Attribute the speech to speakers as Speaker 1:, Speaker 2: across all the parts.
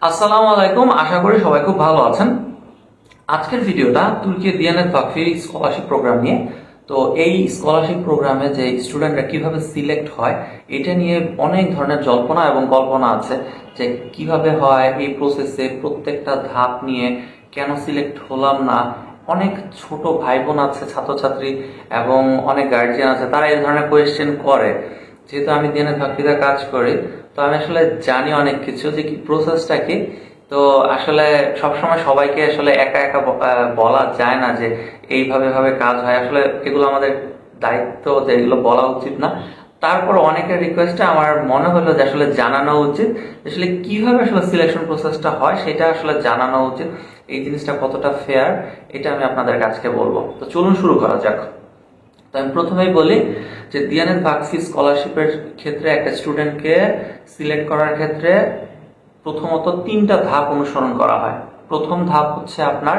Speaker 1: আসসালামু আলাইকুম, আশা করি সবাই খুব ভালো আছেন। আজকের ভিডিওটা তুর্কি দিয়ানেত ভাকফি স্কলারশিপ প্রোগ্রাম নিয়ে। তো এই স্কলারশিপ প্রোগ্রামে যে স্টুডেন্টরা কিভাবে সিলেক্ট হয় এটা নিয়ে অনেক ধরনের জল্পনা এবং কল্পনা আছে, যে কিভাবে হয় এই প্রসেসে প্রত্যেকটা ধাপ নিয়ে কেন সিলেক্ট হলাম না। অনেক ছোট ভাই বোন আছে, ছাত্রছাত্রী এবং অনেক গার্জিয়ান আছে, তারা এই ধরনের কোয়েশ্চেন করে। যেহেতু আমি দিয়ানেত ভাকফিতে কাজ করি, তো আমি আসলে জানি অনেক কিছু যে কি প্রসেসটা কি। তো আসলে সবসময় সবাইকে আসলে একা একা বলা যায় না যে এইভাবে ভাবে কাজ হয়। আসলে এগুলো আমাদের দায়িত্ব যে এগুলো বলা উচিত না। তারপর অনেকের রিকোয়েস্টে আমার মনে হলো যে আসলে জানানো উচিত, আসলে কিভাবে আসলে সিলেকশন প্রসেসটা হয় সেটা আসলে জানানো উচিত। এই জিনিসটা কতটা ফেয়ার এটা আমি আপনাদের কাছে বলবো। তো চলুন শুরু করা যাক। তো আমি প্রথমেই বলি যে দিয়ানেত ভাকফি স্কলারশিপের ক্ষেত্রে একটা স্টুডেন্টকে সিলেক্ট করার ক্ষেত্রে প্রথমত তিনটা ধাপ অনুসরণ করা হয়। প্রথম ধাপ হচ্ছে আপনার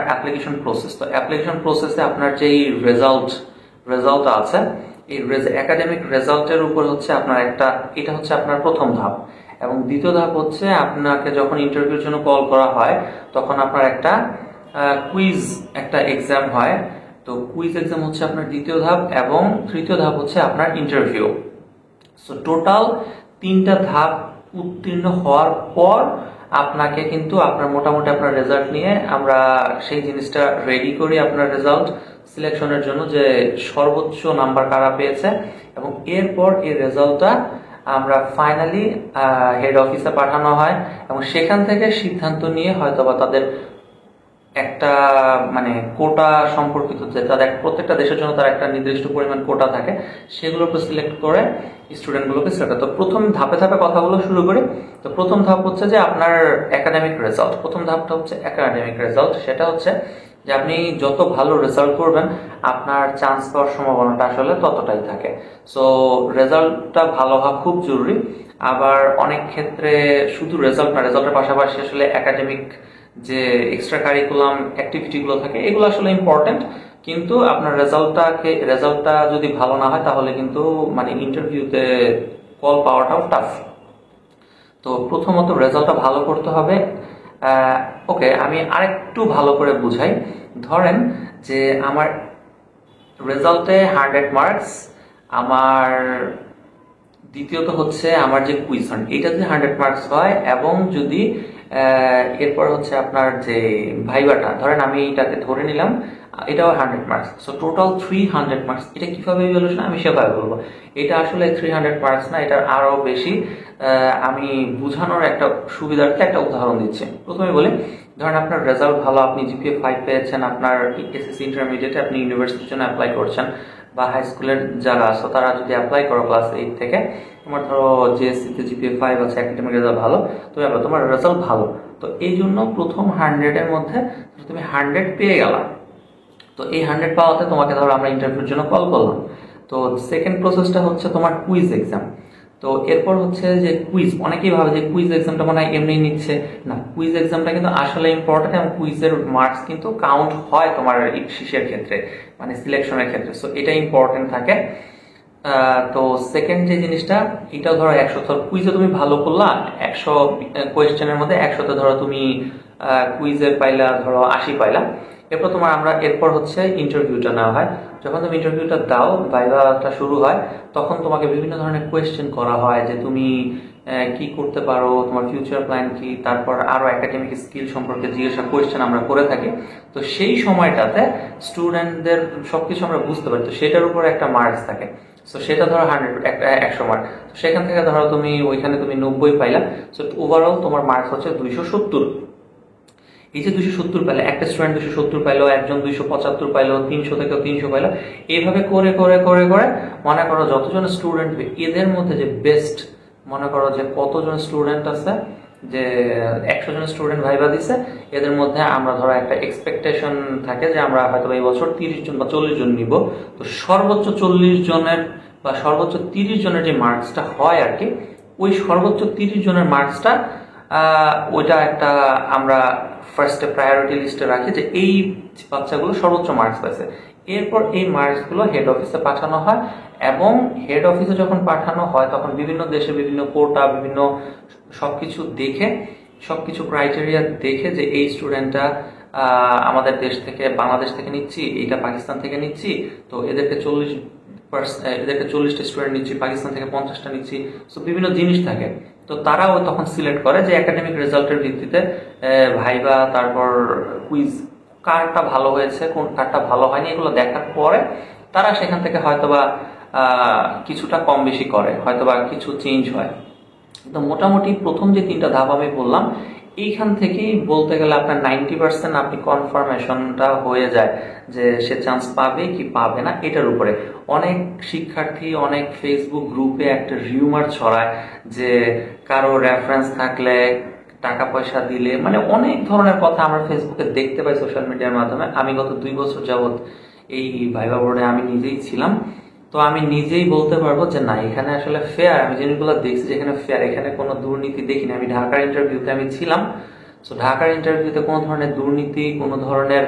Speaker 1: অ্যাপ্লিকেশন প্রসেস। তো অ্যাপ্লিকেশন প্রসেসে আপনার যে রেজাল্ট আছে, এই একাডেমিক রেজাল্টের উপর হচ্ছে আপনার এটা হচ্ছে আপনার প্রথম ধাপ। এবং দ্বিতীয় ধাপ হচ্ছে আপনাকে যখন ইন্টারভিউর জন্য কল করা হয় তখন আপনার একটা এক্সাম হয়। তো কুইজ এক্সাম হচ্ছে আপনার দ্বিতীয় ধাপ, এবং তৃতীয় ধাপ হচ্ছে আপনার ইন্টারভিউ। সো টোটাল তিনটা ধাপ উত্তীর্ণ হওয়ার পর আপনাকে কিন্তু মোটামুটি আপনার রেজাল্ট নিয়ে আমরা সেই জিনিসটা রেডি করি, আপনার রেজাল্ট সিলেকশনের জন্য যে সর্বোচ্চ নাম্বার কারা পেয়েছে। এবং এরপর এই রেজাল্টটা আমরা ফাইনালি হেড অফিসে পাঠানো হয়, এবং সেখান থেকে সিদ্ধান্ত নিয়ে হয়তোবা তাদের একটা কোটা সম্পর্কিত, যে তাদের প্রত্যেকটা দেশের জন্য তার একটা নির্দিষ্ট পরিমাণ কোটা থাকে, সেগুলোকে সিলেক্ট করে স্টুডেন্টগুলোকে সিলেক্ট করে। তো প্রথম ধাপে ধাপে কথাগুলো শুরু করি। তো প্রথম ধাপ হচ্ছে যে আপনার একাডেমিক রেজাল্ট। প্রথম ধাপটা হচ্ছে একাডেমিক রেজাল্ট। সেটা হচ্ছে যে আপনি যত ভালো রেজাল্ট করবেন আপনার চান্স পাওয়ার সম্ভাবনাটা আসলে ততটাই থাকে। সো রেজাল্টটা ভালো হওয়া খুব জরুরি। আবার অনেক ক্ষেত্রে শুধু রেজাল্ট না, রেজাল্টের পাশাপাশি আসলে একাডেমিক যে এক্সট্রা কারিকুলাম অ্যাক্টিভিটি গুলো থাকে এগুলো আসলে ইম্পর্টেন্ট। কিন্তু আপনার রেজাল্টটা যদি ভালো না হয় তাহলে কিন্তু ইন্টারভিউতে কল পাওয়াটাও টাফ। তো প্রথমত রেজাল্টটা ভালো করতে হবে। ওকে, আমি আরেকটু ভালো করে বুঝাই। ধরেন যে আমার রেজাল্টে 100 মার্কস, আমার দ্বিতীয়ত হচ্ছে আমার যে কুইজ এটাতে 100 মার্কস হয়, এবং যদি এরপর হচ্ছে আপনার যে ভাইভাটা, ধরেন আমি এটাকে ধরে নিলাম এটাও 100 মার্কস। So total 300 marks. এটা কিভাবে ইভ্যালুয়েশন আমি সেভাবে বলবো। এটা আসলে 300 মার্কস না, এটা আরো বেশি। আমি বুঝানোর একটা সুবিধার্থে একটা উদাহরণ দিচ্ছি। প্রথমে বলি, ধরেন আপনার রেজাল্ট ভালো, আপনি জিপিএ 5 পেয়েছেন, আপনার এসএসসি ইন্টারমিডিয়েটে আপনি ইউনিভার্সিটির জন্য অ্যাপ্লাই করছেন, বা হাই স্কুলের যারা আছে তারা যদি অ্যাপ্লাই করো ক্লাস 8 থেকে, তোমার ধরো জিএসসি তে জিপিএ 5 আছে, একাডেমিক রেজাল্ট ভালো, তোমার রেজাল্ট ভালো। তো এই জন্য প্রথম 100 এর মধ্যে তুমি 100 পেয়ে গেলা। তো এই 100 পাওয়াতে তোমাকে ধরো আমরা ইন্টারভিউর জন্য কল করলাম। তো সেকেন্ড প্রসেসটা হচ্ছে তোমার কুইজ এক্সাম। তো এরপর হচ্ছে যে কুইজ, অনেকেই ভাবে যে কুইজ এক্সামটা মনে হয় এমনি নিচ্ছে। না, কুইজ এক্সামটা কিন্তু আসলে ইম্পর্টেন্ট, এবং কুইজের মার্কস কিন্তু কাউন্ট হয় তোমার শিশের ক্ষেত্রে, সিলেকশনের ক্ষেত্রে। সো এটা ইম্পর্টেন্ট থাকে। তো সেকেন্ড যে জিনিসটা, এটা ধরো 100, ধরো কুইজে তুমি ভালো করলা, 100 কোয়েশ্চেনের মধ্যে 100তে ধরো তুমি কুইজের পাইলা ধরো 80 পাইলা। এরপর হচ্ছে ইন্টারভিউটা নেওয়া হয়। যখন তুমি ইন্টারভিউটা দাও, ভাইভাটা শুরু হয়, তখন তোমাকে বিভিন্ন ধরনের কোয়েশ্চেন করা হয় যে তুমি কি করতে পারো, তোমার ফিউচার প্ল্যান কি, তারপর আরো একাডেমিক স্কিল সম্পর্কে জিজ্ঞাসা কোয়েশ্চেন আমরা করে থাকি। তো সেই সময়টাতে স্টুডেন্টদের সবকিছু আমরা বুঝতে পারি, তো সেটার উপর একটা মার্কস থাকে। তো সেটা ধরো 100 মার্ক। তো সেখান থেকে ধরো ওইখানে তুমি 90 পাইলা। তো ওভারঅল তোমার মার্কস হচ্ছে 270। এই যে 270 পাইলো, একটা স্টুডেন্ট 270 পাইলো, একজন 275 পাইলো, 300 থেকে 300 পাইলো। এইভাবে করে করে করে করে মনে করো যতজন স্টুডেন্ট, এদের মধ্যে যে বেস্ট, মনে করো যে কতজন স্টুডেন্ট আছে, যে 100 জন স্টুডেন্ট ভাইবা দিছে, এদের মধ্যে আমরা ধরো একটা এক্সপেকটেশন থাকে যে আমরা হয়তো এই বছর 30 জন বা 40 জন নিব। তো সর্বোচ্চ 40 জনের বা সর্বোচ্চ 30 জনের যে মার্কসটা হয় আর কি, ওই সর্বোচ্চ 30 জনের মার্কসটা ওইটা একটা আমরা ফার্স্টে প্রায়োরিটি লিস্টে রাখি, যে এই বাচ্চাগুলো সর্বোচ্চ মার্কস পাইছে। এরপর এই মার্কসগুলো হেড অফিসে পাঠানো হয়, এবং হেড অফিসে যখন পাঠানো হয় তখন বিভিন্ন দেশে বিভিন্ন কোটা, বিভিন্ন সবকিছু দেখে সবকিছু ক্রাইটেরিয়া দেখে যে এই স্টুডেন্টটা আমাদের দেশ থেকে বাংলাদেশ থেকে নিচ্ছি, এইটা পাকিস্তান থেকে নিচ্ছি, তো এদেরকে 40টা স্টুডেন্ট নিচ্ছি, পাকিস্তান থেকে 50টা নিচ্ছি। সো বিভিন্ন জিনিস থাকে, তো তারাও তখন সিলেক্ট করে যে একাডেমিক রেজাল্টের ভিত্তিতে ভাইবা, তারপর কুইজ, কারটা ভালো হয়েছে কোন কারটা ভালো হয়নি এগুলো দেখার পরে তারা সেখান থেকে হয়তোবা কিছুটা কম বেশি করে, হয়তোবা কিছু চেঞ্জ হয়। তো মোটামুটি প্রথম যে 3টা ধাপ আমি বললাম, এইখান থেকেই বলতে গেলে আপনার 90% আপনি কনফার্মেশনটা হয়ে যায় যে সে চান্স পাবে কি পাবে না এটার উপরে। অনেক শিক্ষার্থী অনেক ফেসবুক গ্রুপে একটা রিউমার ছড়ায় যে কারো রেফারেন্স থাকলে টাকা পয়সা দিলে, মানে অনেক ধরনের কথা আমরা ফেসবুকে দেখতে পাই সোশ্যাল মিডিয়ার মাধ্যমে। আমি গত 2 বছর যাবত এই ভাইবা বোর্ডে আমি নিজেই ছিলাম, তো আমি নিজেই বলতে পারবো যে না, এখানে আসলে ফেয়ার, আমি জিনিসগুলো দেখছি যেখানে ফেয়ার, এখানে কোনো দুর্নীতি দেখিনি। আমি ঢাকার ইন্টারভিউতে আমি ছিলাম, তো ঢাকার ইন্টারভিউতে কোনো ধরনের দুর্নীতি, কোনো ধরনের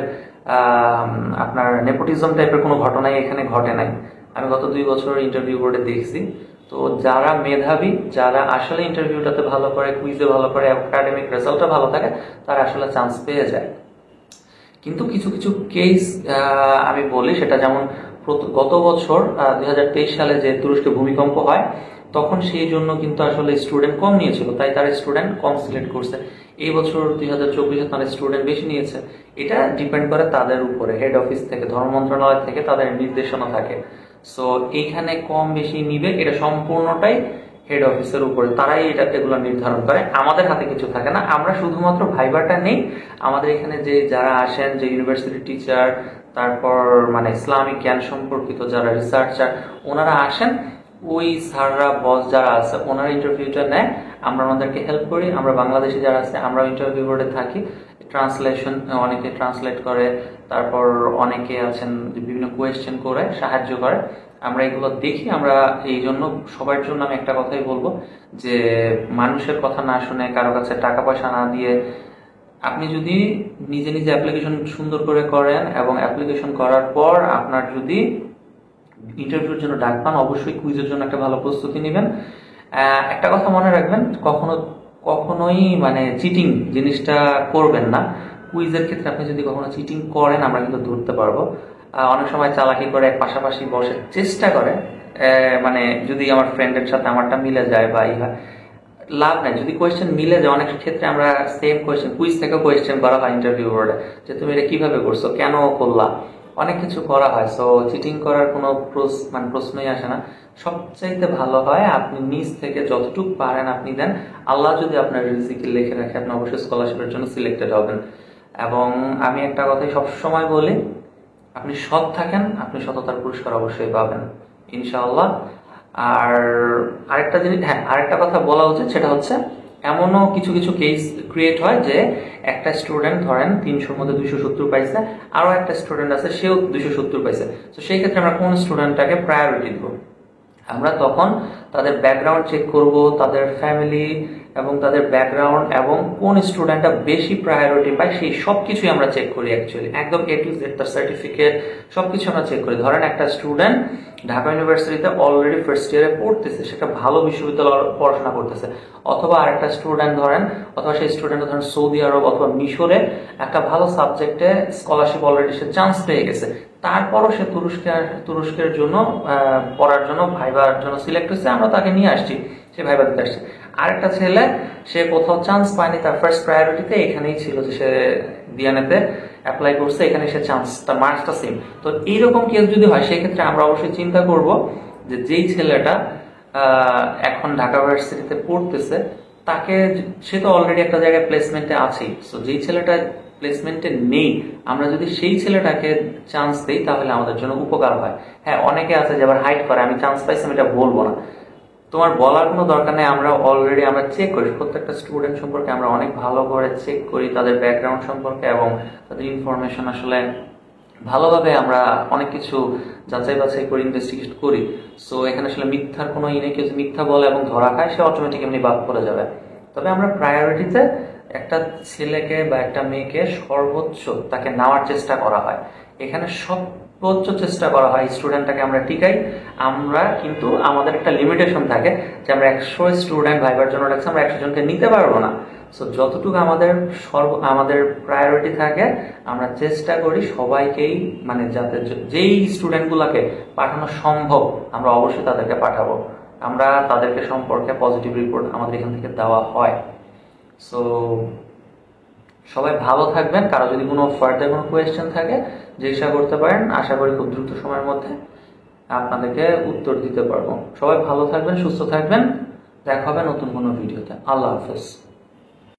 Speaker 1: আপনার নেপোটিজম টাইপের কোনো ঘটনাই এখানে ঘটে নাই। আমি গত 2 বছর ইন্টারভিউ বোর্ডে দেখছি। তো যারা মেধাবী, যারা আসলে ইন্টারভিউটাতে ভালো করে, কুইজে ভালো করে, একাডেমিক রেজাল্টটা ভালো থাকে, তারা আসলে চান্স পেয়ে যায়। কিন্তু কিছু কিছু কেস আমি বলি, সেটা যেমন গত বছর 2023 সালে যে তুরস্কে ভূমিকম্প হয়, তখন সেই জন্য কিন্তু আসলে স্টুডেন্ট কম নিয়েছিল, তাই তার স্টুডেন্ট কম সিলেক্ট করছে। এই বছর 2024 তাদের স্টুডেন্ট বেশি নিয়েছে। এটা ডিপেন্ড করে তাদের উপরে, হেড অফিস থেকে, ধর্ম মন্ত্রণালয় থেকে তাদের নির্দেশনা থাকে। সো এইখানে কম বেশি নিবে, এটা সম্পূর্ণটাই হেড অফিসের উপরে, তারাই এগুলো নির্ধারণ করে। আমাদের হাতে কিছু থাকে না, আমরা শুধুমাত্র ভাইবাটা নেই। আমাদের এখানে যে যারা আসেন, যে ইউনিভার্সিটি টিচার, তারপর মানে ইসলামিক জ্ঞান সম্পর্কিত যারা রিসার্চার, ওনারা আসেন, ওই স্যাররা, বস যারা আছে, ওনারা ইন্টারভিউটা নেয়, আমরা ওনাদেরকে হেল্প করি। আমরা বাংলাদেশি যারা আছে, আমরা ইন্টারভিউ বোর্ডে থাকি, ট্রান্সলেশন, অনেকে ট্রান্সলেট করে, তারপর অনেকে আছেন বিভিন্ন কোয়েশ্চেন করে সাহায্য করে। আমরা এগুলো দেখি। আমরা এই জন্য সবার জন্য আমি একটা কথাই বলবো যে মানুষের কথা না শুনে, কারো কাছে টাকা পয়সা না দিয়ে, আপনি যদি নিজে নিজে অ্যাপ্লিকেশন সুন্দর করে করেন এবং অ্যাপ্লিকেশন করার পর আপনার যদি ইন্টারভিউর জন্য ডাক পান, অবশ্যই কুইজের জন্য একটা ভালো প্রস্তুতি নেবেন। একটা কথা মনে রাখবেন, কখনোই মানে চিটিং জিনিসটা করবেন না। কুইজের ক্ষেত্রে আপনি যদি কখনো চিটিং করেন, আমরা কিন্তু ধরতে পারবো। অনেক সময় চালাকি করে, পাশাপাশি বসে চেষ্টা করে, মানে যদি আমার ফ্রেন্ডের সাথে আমারটা মিলে যায় বা লাভ নাই। যদি কোয়েশ্চেন মিলে যায়, অনেক ক্ষেত্রে আমরা সেম কোয়েশ্চেন, কুইজ থেকে কোয়েশ্চেন করা হয় ইন্টারভিউ বোর্ডে, যে তুমি এটা কিভাবে করছো, কেন করলা, অনেক কিছু করা হয়। সো চিটিং করার কোনো প্রশ্নই আসে না। সবচাইতে ভালো হয় আপনি নিজ থেকে যতটুকু পারেন আপনি দেন। আল্লাহ যদি আপনার রিজিকে লিখে রাখে, আপনি অবশ্যই স্কলারশিপের জন্য সিলেক্টেড হবেন। এবং আমি একটা কথাই সবসময় বলি, আপনি সৎ থাকেন, আপনি সততার পুরস্কার অবশ্যই পাবেন ইনশাআল্লাহ। আর আরেকটা জিনিস, আরেকটা কথা বলা উচিত, সেটা হচ্ছে এমনও কিছু কিছু কেস ক্রিয়েট হয় যে একটা স্টুডেন্ট ধরেন 300-র মধ্যে 270 পাইছে, আরো একটা স্টুডেন্ট আছে সেও 270 পাইছে। তো সেই ক্ষেত্রে আমরা কোন স্টুডেন্টটাকে প্রায়োরিটি দেবো? আমরা তখন তাদের ব্যাকগ্রাউন্ড চেক করব, তাদের ফ্যামিলি এবং তাদের ব্যাকগ্রাউন্ড, এবং কোন স্টুডেন্টটা বেশি প্রায়োরিটি পায় সেই সব কিছুই আমরা চেক করি। অ্যাকচুয়ালি একদম A to Z, তার সার্টিফিকেট সবকিছু আমরা চেক করি। ধরেন একটা স্টুডেন্ট ঢাকা ইউনিভার্সিটিতে অলরেডি ফার্স্ট ইয়ারে পড়তেছে, সেটা ভালো বিশ্ববিদ্যালয়ে পড়াশোনা করতেছে, অথবা আরেকটা স্টুডেন্ট ধরেন, অথবা সেই স্টুডেন্ট ধরেন সৌদি আরব অথবা মিশরে একটা ভালো সাবজেক্টে স্কলারশিপ অলরেডি সে চান্স পেয়ে গেছে, তারপরও সে তুরস্কের জন্য পড়ার জন্য, ভাইবার জন্য সিলেক্ট হয়েছে, আমরা তাকে নিয়ে আসছি, সে ভাইবা দিতে আসছে। আরেকটা ছেলে, সে কোথাও চান্স পায়নি, তার ফার্স্ট প্রায়োরিটিতে এখানেই ছিল যে সে ডিএনএতে অ্যাপ্লাই করছে, এখানে সে চান্স, তার মার্কসটা সেম। তো এইরকম কেস যদি হয়, সেই ক্ষেত্রে আমরা অবশ্যই চিন্তা করব যে যেই ছেলেটা এখন ঢাকা ইউনিভার্সিটিতে পড়তেছে, তাকে, সে তো অলরেডি একটা জায়গায় প্লেসমেন্টে আছেই, সো যেই ছেলেটা প্লেসমেন্টে নেই, আমরা যদি সেই ছেলেটাকে চান্স দিই তাহলে আমাদের জন্য উপকার হয়। হ্যাঁ, অনেকে আছে যে আবার হাইড করে, আমি চান্স পাইছি, আমি এটা বলবো না। তোমার বলার কোনো দরকার নেই। আমরা অলরেডি আমরা চেক করি প্রত্যেকটা স্টুডেন্ট সম্পর্কে, আমরা অনেক ভালো করে চেক করি তাদের ব্যাকগ্রাউন্ড সম্পর্কে এবং তাদের ইনফরমেশন আসলে ভালোভাবে আমরা অনেক কিছু যাচাই বাছাই করে ইনভেস্টিগেট করি। সো এখানে আসলে মিথ্যার কোনো নেই, কেউ মিথ্যা বলে এবং ধরা খায়, সে অটোমেটিক এমনি বাদ পড়ে যাবে। তবে আমরা প্রায়োরিটিতে একটা ছেলেকে বা একটা মেয়েকে সর্বোচ্চ তাকে নেওয়ার চেষ্টা করা হয়। এখানে সর্বোচ্চ চেষ্টা করা হয় স্টুডেন্টটাকে আমরা টিকাই। আমরা কিন্তু আমাদের একটা লিমিটেশন থাকে যে আমরা 100 স্টুডেন্ট ভাইবার জন্য রাখছি, আমরা 100 জনকে নিতে পারবো না। সো যতটুকু আমাদের প্রায়োরিটি থাকে আমরা চেষ্টা করি সবাইকেই, মানে যাতে যেই স্টুডেন্টগুলোকে পাঠানো সম্ভব আমরা অবশ্যই তাদেরকে পাঠাবো। আমরা তাদেরকে সম্পর্কে পজিটিভ রিপোর্ট আমাদের এখান থেকে দেওয়া হয়। সো সবাই ভালো থাকবেন। কারো যদি কোনো ফার্দার কোনো কোয়েশ্চেন থাকে জিজ্ঞাসা করতে পারেন, আশা করি খুব দ্রুত সময়ের মধ্যে আপনাদেরকে উত্তর দিতে পারবো। সবাই ভালো থাকবেন, সুস্থ থাকবেন, দেখা হবে নতুন কোনো ভিডিওতে। আল্লাহ হাফেজ।